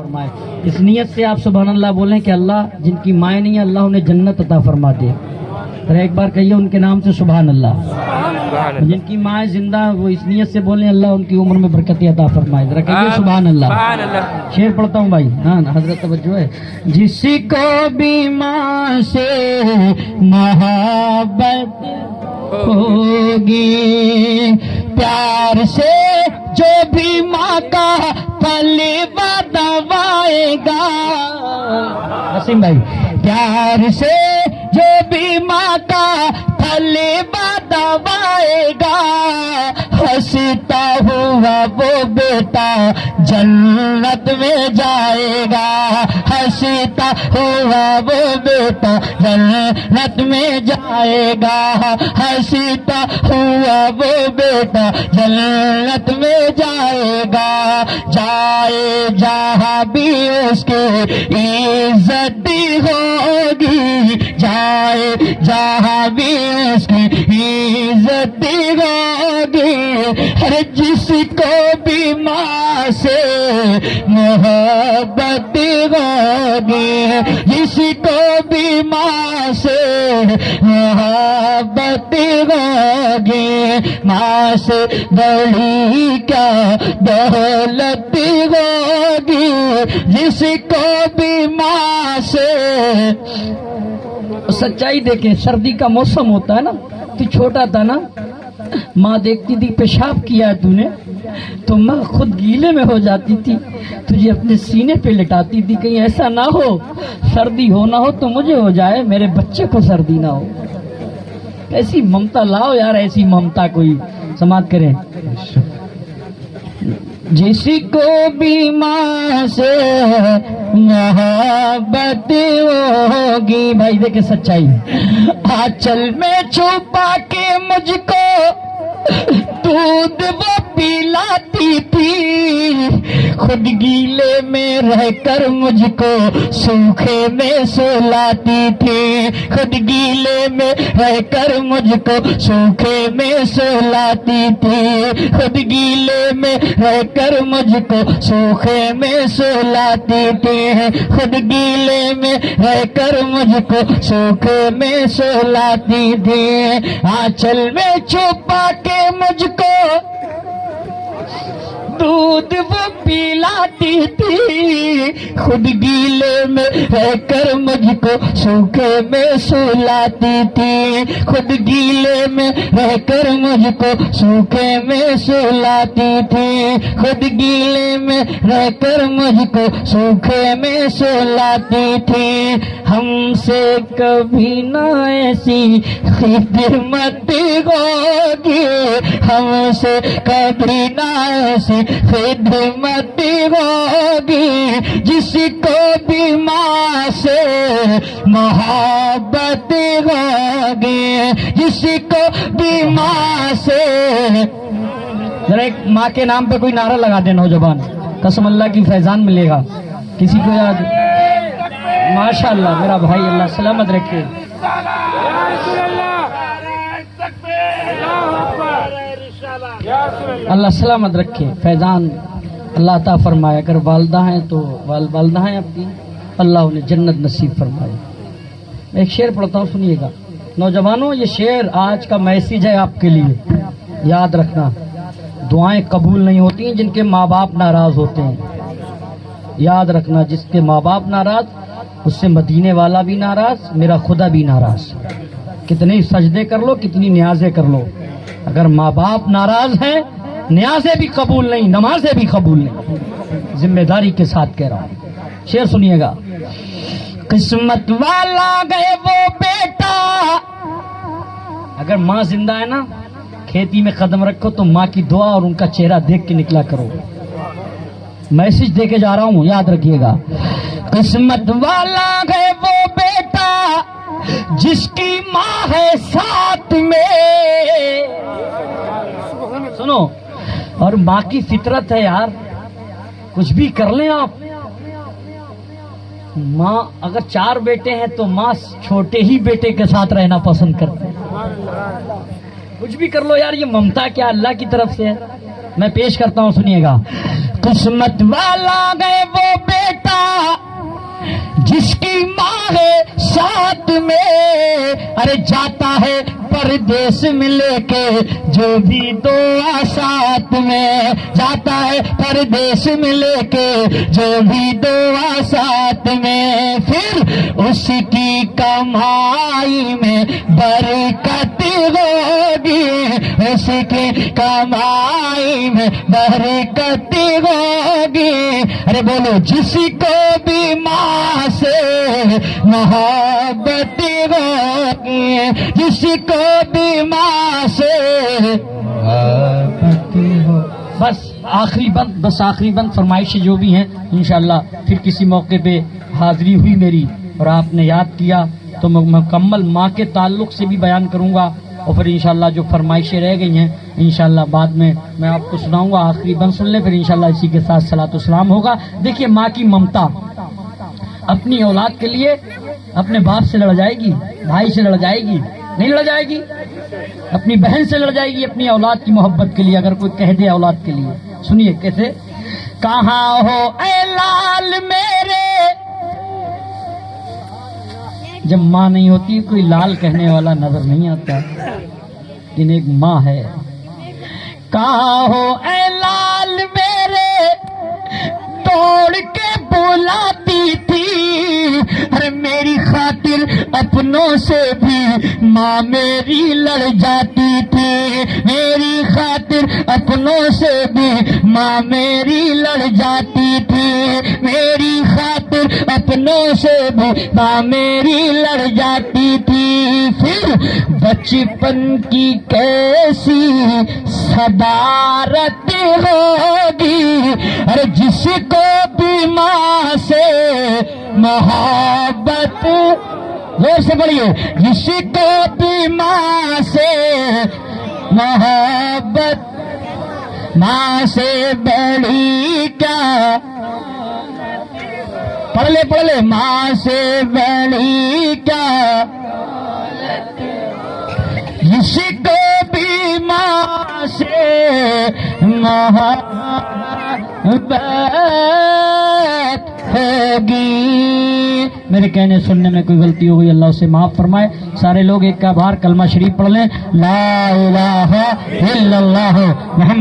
فرمائے. اس نیت سے آپ سبحان اللہ بولیں کہ اللہ جن کی مائیں نہیں ہے اللہ انہیں جنت عطا فرما دے. اور ایک بار کہیے ان کے نام سے سبحان اللہ. جن کی مائیں زندہ وہ اس نیت سے بولیں اللہ ان کی عمر میں برکت عطا فرمائے. ذرا کہیے سبحان اللہ. شعر پڑھتا ہوں بھائی. ہاں حضرت توجہ ہے. جس کو بھی ماں سے محبت ہوگی پیار سے جو بھی ماں کا پھل دبائے گا. وسیم بھائی پیار سے جو بھی ماں کا پھل دبائے گا ہنستا ہوا وہ بیٹا جنت میں جائے گا. ہنستا ہوا وہ بیٹا جنت میں جائے گا. ہنستا ہوا وہ بیٹا جنت میں جائے گا. جائے جہاں بھی اس کے عزت ہوگی. جائے جہاں بھی اس کی عزت ہوگی. ہر جس کو بھی ماں سے محبت ہوگی جس کو بھی ماں سے محبت ہوگی ماں سے بڑی کیا دولت ہوگی. جس کو بھی ماں سے سچائی دیکھیں. سردی کا موسم ہوتا ہے نا تو چھوٹا تھا نا ماں دیکھتی تھی پیشاب کیا ہے تو نے تو ماں خود گیلے میں ہو جاتی تھی تجھے اپنے سینے پہ لٹاتی تھی کہیں ایسا نہ ہو سردی ہو نہ ہو تو مجھے ہو جائے میرے بچے کو سردی نہ ہو. ایسی ممتا لاؤ یار ایسی ممتا کوئی سماعت کریں. جس کو بھی ماں سے محبت ہوگی. بھائی دیکھیں سچائی. آنچل میں چھپا کے مجھ کو دودھ وہ پلاتی تھی خود گیلے میں رہ کر مجھ کو سوکھے میں سلاتی تھی. خود گیلے میں رہ کر مجھ کو سوکھے میں سلاتی تھی. خود گیلے میں رہ کر مجھ کو سوکھے میں سلاتی تھی. خود گیلے میں رہ کر مجھ کو سوکھے میں سلاتی تھی. آنچل میں چھپا کے مجھ کو دودھ وہ پلاتی تھی خود گیلے میں رہ کر مجھ کو سوکھے میں سلاتی تھی. خود گیلے میں رہ کر مجھ کو سوکھے میں سلاتی تھی. خود گیلے میں رہ کر مجھ کو سوکھے میں سلاتی تھی. ہم سے کبھی نہ ایسی خدمت ہوگی. ہم سے کبھی نہ ایسی خدمت ہوگی. جس کو بھی ماں سے محبت ہوگی. جس کو بھی ماں سے ذرا ایک ماں کے نام پہ کوئی نعرہ لگا دے نوجوان. قسم اللہ کی فیضان ملے گا. کسی کو یاد ماشاء اللہ میرا بھائی اللہ سلامت رکھے. اللہ سلامت رکھے. فیضان اللہ عطا فرمائے. اگر والدہ ہیں تو والدہ ہیں آپ کی اللہ انہیں جنت نصیب فرمائے. میں ایک شعر پڑھتا ہوں سنیے گا. نوجوانوں یہ شعر آج کا میسیج ہے آپ کے لیے. یاد رکھنا دعائیں قبول نہیں ہوتی ہیں جن کے ماں باپ ناراض ہوتے ہیں. یاد رکھنا جس کے ماں باپ ناراض اس سے مدینے والا بھی ناراض میرا خدا بھی ناراض. کتنے سجدے کر لو کتنی نیازیں کر لو اگر ماں باپ ناراض ہیں نیازیں بھی قبول نہیں نمازیں بھی قبول نہیں. ذمہ داری کے ساتھ کہہ رہا ہوں. شعر سنیے گا. قسمت والا گئے وہ بیٹا. اگر ماں زندہ ہے نا کھیتی میں قدم رکھو تو ماں کی دعا اور ان کا چہرہ دیکھ کے نکلا کرو. میسج دے کے جا رہا ہوں یاد رکھیے گا. قسمت والا گئے وہ بیٹا جس کی ماں ہے ساتھ میں. سنو اور ماں کی فطرت ہے یار کچھ بھی کر لیں آپ. ماں اگر 4 بیٹے ہیں تو ماں چھوٹے ہی بیٹے کے ساتھ رہنا پسند کرتے ہیں. کچھ بھی کر لو یار یہ ممتا کیا اللہ کی طرف سے ہے. میں پیش کرتا ہوں سنیے گا. قسمت والا گئے وہ بیٹا ارے جاتا ہے پردیس میں لے کے جو بھی دعا ساتھ میں، جاتا ہے پردیس میں لے کے جو بھی دعا ساتھ میں، پھر اس کی کمائی میں برکت ہوگی، اس کی کمائی میں برکت ہوگی۔ ارے بولو، جس کو بھی ماں سے محبت ہوگی، جس کو بھی ماں سے محبت ہو۔ بس آخری بند فرمائشیں جو بھی ہیں انشاءاللہ پھر کسی موقع پہ حاضری ہوئی میری اور آپ نے یاد کیا تو میں مکمل ماں کے تعلق سے بھی بیان کروں گا، اور پھر انشاءاللہ جو فرمائشیں رہ گئی ہیں انشاءاللہ بعد میں آپ کو سناؤں گا۔ آخری بند سن لیں، پھر انشاءاللہ اسی کے ساتھ صلاۃ و سلام ہوگا۔ دیکھیے ماں کی ممتا، اپنی اولاد کے لیے اپنے باپ سے لڑ جائے گی، بھائی سے لڑ جائے گی، نہیں لڑ جائے گی، اپنی بہن سے لڑ جائے گی اپنی اولاد کی محبت کے لیے، اگر کوئی کہہ دے اولاد کے لیے۔ سنیے کیسے، کہاں ہو اے لال میرے، جب ماں نہیں ہوتی کوئی لال کہنے والا نظر نہیں آتا، لیکن ایک ماں ہے۔ کہاں ہو اے لال میرے، توڑ کے بلاتی تھی، ارے میری خاطر اپنوں سے بھی ماں میری لڑ جاتی تھی، میری خاطر اپنوں سے بھی ماں میری لڑ جاتی تھی، میری خاطر اپنوں سے بھی ماں میری لڑ جاتی تھی۔ پھر بچپن کی کیسی صدارت ہوگی، ارے جس کو بھی ماں سے محبت، زور سے پڑھیے، جس کو بھی ماں سے محبت، ماں سے بڑی کیا، پڑھ لے ماں سے بڑی کیا، جس کو بھی ماں سے محبت ہوگی۔ میرے کہنے سننے میں کوئی غلطی ہو گئی اللہ اسے معاف فرمائے۔ سارے لوگ ایک کا بار کلمہ شریف پڑھ لیں، لا الہ الا اللہ محمد